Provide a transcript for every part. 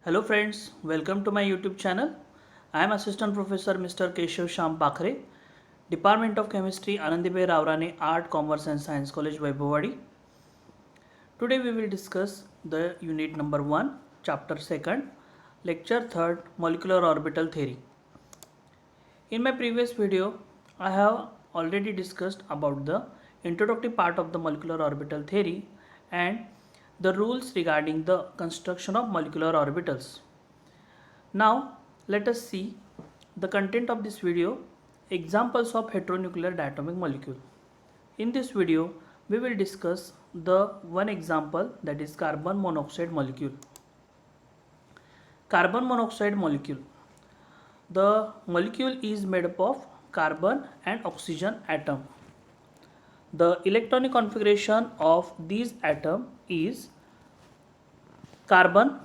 Hello friends, welcome to my YouTube channel. I am Assistant Professor Mr. Keshav Sham Pakhre, Department of Chemistry, Anandibhai Ravrane Art, Commerce and Science College, Vaibhavadi. Today we will discuss the unit number 1, chapter 2nd, lecture 3rd, Molecular Orbital Theory. In my previous video, I have already discussed about the introductory part of the molecular orbital theory and the rules regarding the construction of molecular orbitals. Now let us see the content of this video, examples of heteronuclear diatomic molecule. In this video we will discuss the one example, that is carbon monoxide molecule. Carbon monoxide molecule. The molecule is made up of carbon and oxygen atom. The electronic configuration of these atom is carbon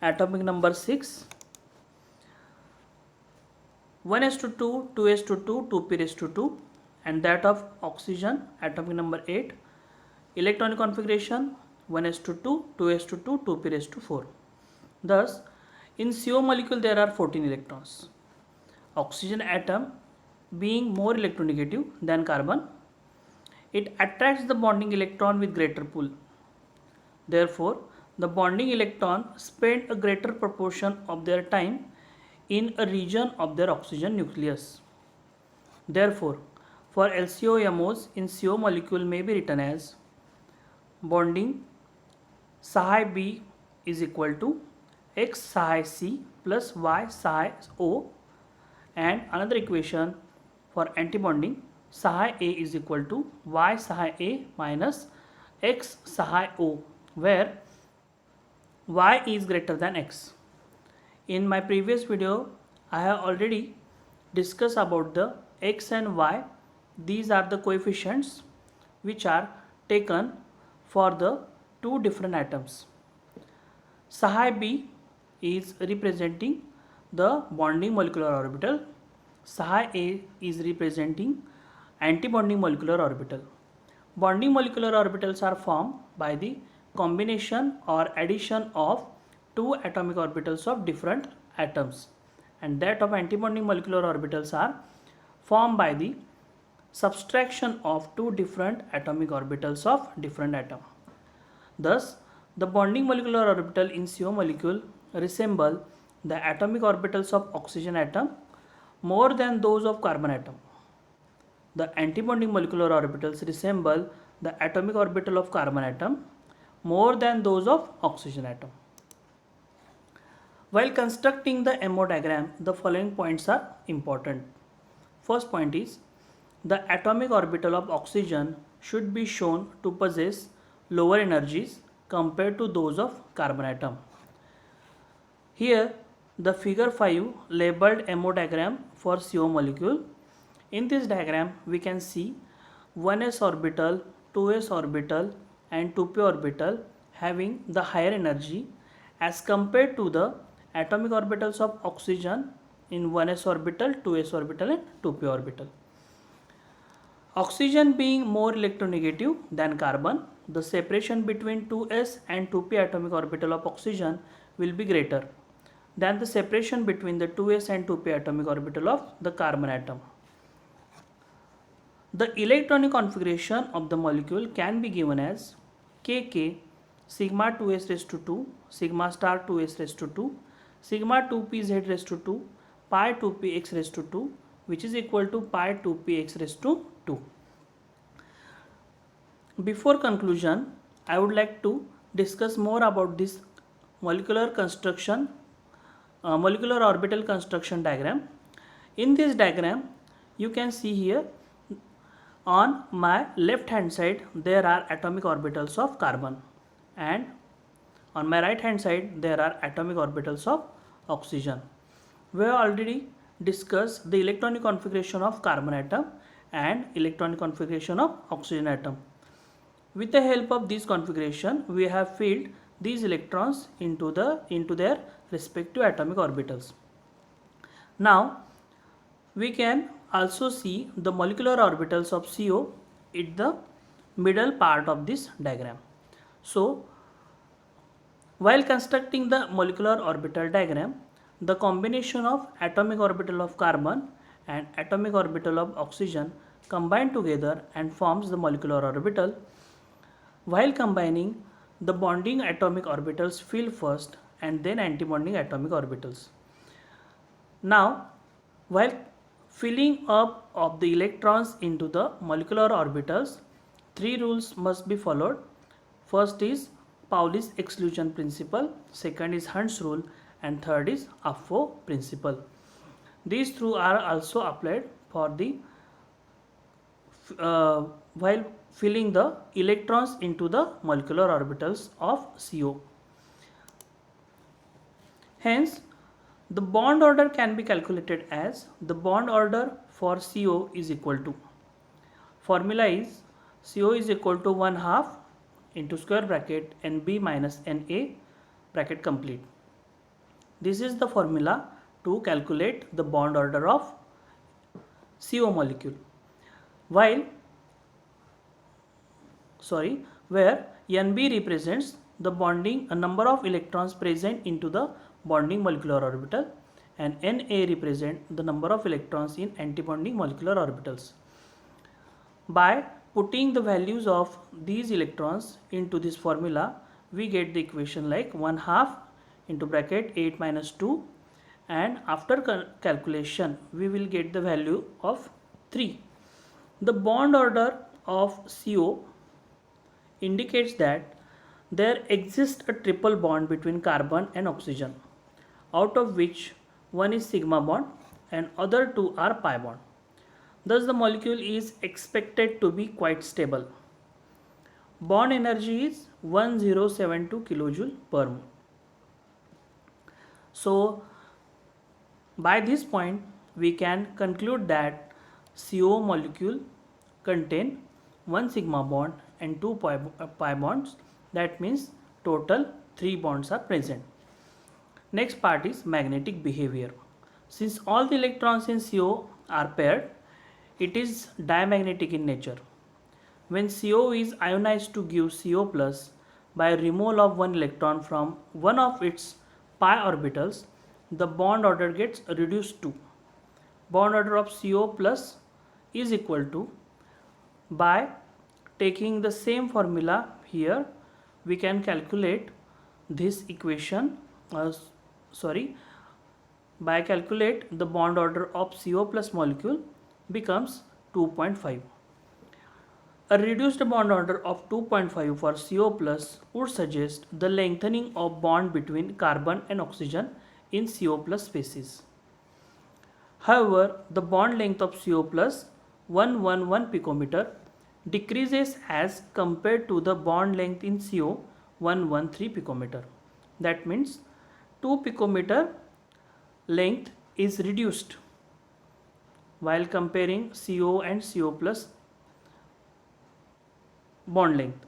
atomic number 6, 1s2, 2s2, 2p2, and that of oxygen atomic number 8, electronic configuration 1s2, 2s2, 2p4. Thus, in CO molecule there are 14 electrons. Oxygen atom being more electronegative than carbon, it attracts the bonding electron with greater pull. Therefore, the bonding electron spend a greater proportion of their time in a region of their oxygen nucleus. Therefore, for LCOMOs in CO molecule may be written as bonding psi B is equal to X psi C plus Y psi O, and another equation for antibonding psi A is equal to Y psi A minus X psi O, where Y is greater than X. In my previous video, I have already discussed about the X and Y. These are the coefficients which are taken for the two different atoms. Psi B is representing the bonding molecular orbital. Psi A is representing antibonding molecular orbital. Bonding molecular orbitals are formed by the combination or addition of two atomic orbitals of different atoms, and that of antibonding molecular orbitals are formed by the subtraction of two different atomic orbitals of different atom. Thus, the bonding molecular orbital in CO molecule resemble the atomic orbitals of oxygen atom more than those of carbon atom. The antibonding molecular orbitals resemble the atomic orbital of carbon atom more than those of oxygen atom. While constructing the MO diagram, the following points are important. First point is, the atomic orbital of oxygen should be shown to possess lower energies compared to those of carbon atom. Here, the figure 5 labeled MO diagram for CO molecule. In this diagram, we can see 1s orbital, 2s orbital and 2p orbital having the higher energy as compared to the atomic orbitals of oxygen in 1s orbital, 2s orbital and 2p orbital. Oxygen being more electronegative than carbon, the separation between 2s and 2p atomic orbital of oxygen will be greater than the separation between the 2s and 2p atomic orbital of the carbon atom. The electronic configuration of the molecule can be given as Kk sigma 2s raised to 2, sigma star 2s raised to 2, sigma 2pz raised to 2, pi 2px raised to 2, which is equal to pi 2px raised to 2. Before conclusion, I would like to discuss more about this molecular construction, molecular orbital construction diagram. In this diagram, you can see here on my left hand side there are atomic orbitals of carbon, and on my right hand side there are atomic orbitals of oxygen. We have already discussed the electronic configuration of carbon atom and electronic configuration of oxygen atom. With the help of this configuration, we have filled these electrons into their respective atomic orbitals. Now we can also see the molecular orbitals of CO at the middle part of this diagram. So While constructing the molecular orbital diagram, the combination of atomic orbital of carbon and atomic orbital of oxygen combine together and forms the molecular orbital. While combining, the bonding atomic orbitals fill first and then antibonding atomic orbitals. Now, while filling up of the electrons into the molecular orbitals, three rules must be followed. First is Pauli's exclusion principle, second is Hund's rule, and third is Afo principle. These three are also applied for the while filling the electrons into the molecular orbitals of CO. Hence, the bond order can be calculated as the bond order for CO is equal to, formula is CO is equal to 1/2 into square bracket NB minus NA bracket complete. This is the formula to calculate the bond order of CO molecule. Where NB represents the bonding a number of electrons present into the bonding molecular orbital and Na represent the number of electrons in antibonding molecular orbitals. By putting the values of these electrons into this formula, we get the equation like 1/2 into bracket 8 minus 2, and after calculation we will get the value of 3. The bond order of CO indicates that there exists a triple bond between carbon and oxygen, out of which one is sigma bond and other two are pi bond. Thus the molecule is expected to be quite stable. Bond energy is 1072 kilojoule per mole. So by this point we can conclude that CO molecule contain one sigma bond and two pi bonds. That means total 3 bonds are present. Next part is magnetic behavior. Since all the electrons in CO are paired, it is diamagnetic in nature. When CO is ionized to give CO plus by removal of one electron from one of its pi orbitals, the bond order gets reduced to bond order of CO plus is equal to, by taking the same formula here we can calculate this equation, by calculate the bond order of CO plus molecule becomes 2.5. A reduced bond order of 2.5 for CO plus would suggest the lengthening of bond between carbon and oxygen in CO plus species. However, the bond length of CO plus 111 picometer decreases as compared to the bond length in CO 113 picometer. That means 2 picometer length is reduced while comparing CO and CO plus bond length.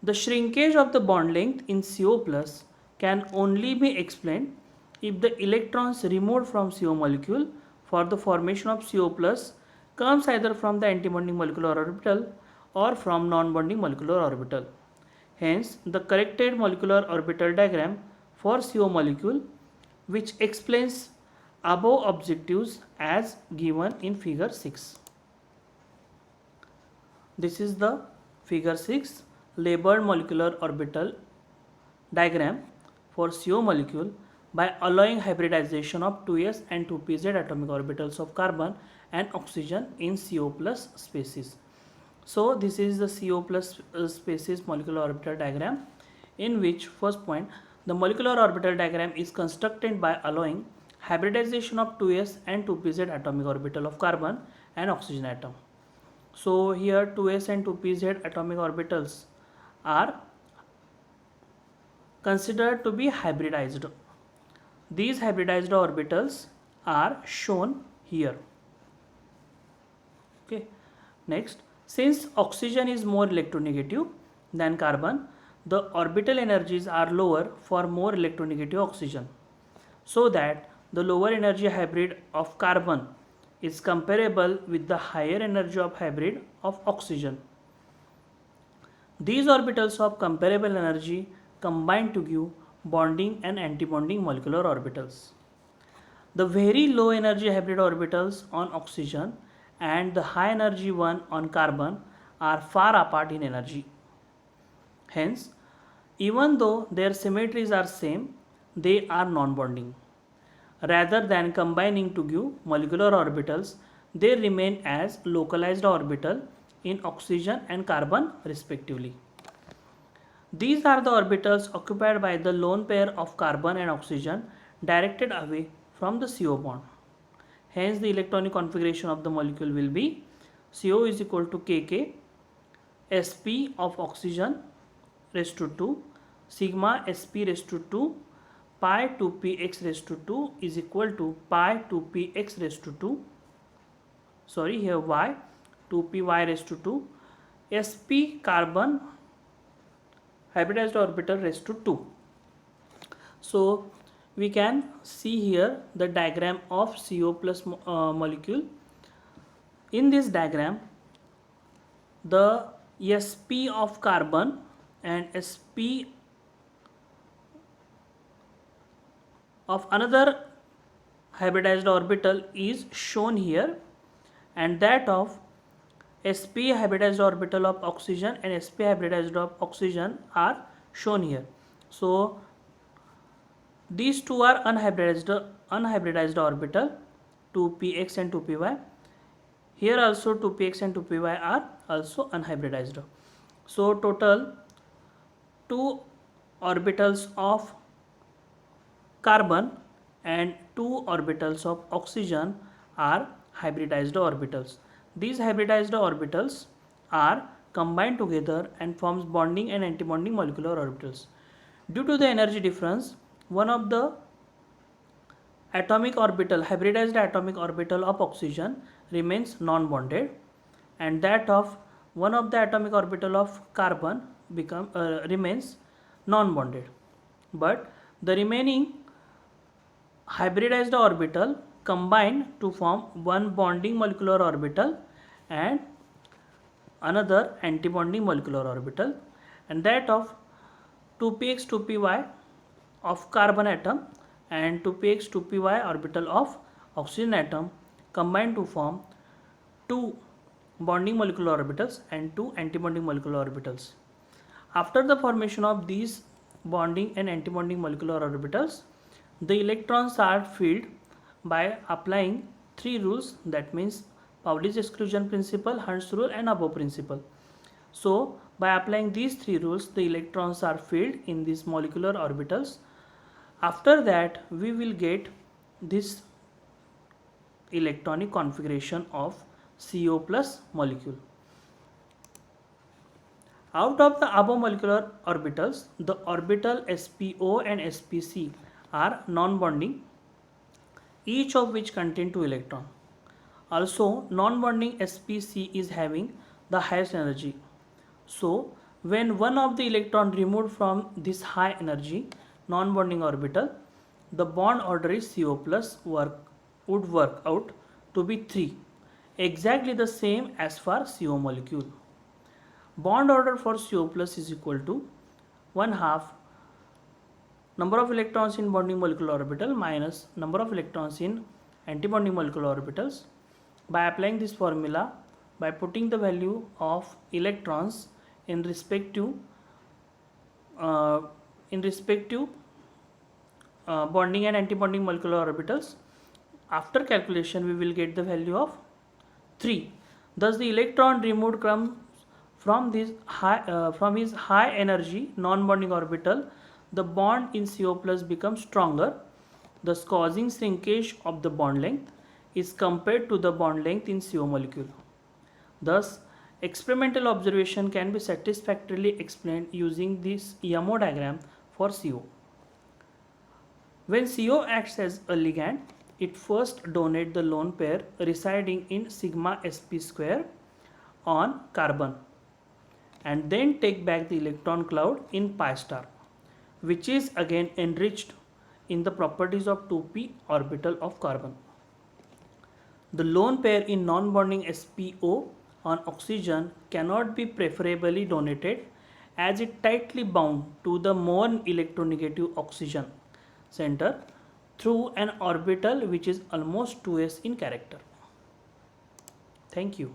The shrinkage of the bond length in CO plus can only be explained if the electrons removed from CO molecule for the formation of CO plus comes either from the antibonding molecular orbital or from non-bonding molecular orbital. Hence, the corrected molecular orbital diagram for CO molecule, which explains above objectives as given in figure 6. This is the figure 6 labeled molecular orbital diagram for CO molecule by allowing hybridization of 2s and 2pz atomic orbitals of carbon and oxygen in CO plus species. So this is the CO plus species molecular orbital diagram, in which first point, the molecular orbital diagram is constructed by allowing hybridization of 2s and 2pz atomic orbital of carbon and oxygen atom. So here 2s and 2pz atomic orbitals are considered to be hybridized. These hybridized orbitals are shown here. Okay. Next, since oxygen is more electronegative than carbon, the orbital energies are lower for more electronegative oxygen, so that the lower energy hybrid of carbon is comparable with the higher energy of hybrid of oxygen. These orbitals of comparable energy combine to give bonding and antibonding molecular orbitals. The very low energy hybrid orbitals on oxygen and the high energy one on carbon are far apart in energy. Hence, even though their symmetries are same, they are non-bonding. Rather than combining to give molecular orbitals, they remain as localized orbital in oxygen and carbon respectively. These are the orbitals occupied by the lone pair of carbon and oxygen directed away from the CO bond. Hence, the electronic configuration of the molecule will be CO is equal to Kk Sp of oxygen raised to 2 sigma Sp raised to 2 pi 2px raised to 2 is equal to pi 2px raised to 2, sorry here y 2py raised to 2 Sp carbon hybridized orbital raised to 2. So we can see here the diagram of CO plus molecule. In this diagram, the Sp of carbon and Sp of another hybridized orbital is shown here, and that of Sp hybridized orbital of oxygen and Sp hybridized of oxygen are shown here. So these two are unhybridized orbital 2px and 2py. Here also 2px and 2py are also unhybridized. So total 2 orbitals of carbon and 2 orbitals of oxygen are hybridized orbitals. These hybridized orbitals are combined together and forms bonding and antibonding molecular orbitals. Due to the energy difference, one of the atomic orbital, hybridized atomic orbital of oxygen remains non-bonded, and that of one of the atomic orbital of carbon remains non-bonded. But the remaining hybridized orbital combine to form one bonding molecular orbital and another antibonding molecular orbital, and that of 2px 2py of carbon atom and 2px 2py orbital of oxygen atom combine to form 2 bonding molecular orbitals and 2 antibonding molecular orbitals. After the formation of these bonding and antibonding molecular orbitals, the electrons are filled by applying 3 rules, that means Pauli's exclusion principle, Hund's rule and above principle. So by applying these 3 rules, the electrons are filled in these molecular orbitals. After that, we will get this electronic configuration of CO plus molecule. Out of the above molecular orbitals, the orbital SPO and SPC are non-bonding, each of which contain 2 electrons. Also, non-bonding SPC is having the highest energy. So, when one of the electron removed from this high energy non-bonding orbital, the bond order is CO plus would work out to be 3, exactly the same as for CO molecule. Bond order for CO plus is equal to 1/2 number of electrons in bonding molecular orbital minus number of electrons in antibonding molecular orbitals. By applying this formula, by putting the value of electrons in respective bonding and antibonding molecular orbitals, after calculation we will get the value of 3. Thus the electron removed from his high energy non-bonding orbital, the bond in CO plus becomes stronger, thus causing shrinkage of the bond length is compared to the bond length in CO molecule. Thus, experimental observation can be satisfactorily explained using this YMO diagram for CO. When CO acts as a ligand, it first donates the lone pair residing in sigma sp square on carbon and then take back the electron cloud in pi star, which is again enriched in the properties of 2p orbital of carbon. The lone pair in non-bonding SPO on oxygen cannot be preferably donated as it tightly bound to the more electronegative oxygen center through an orbital which is almost 2s in character. Thank you.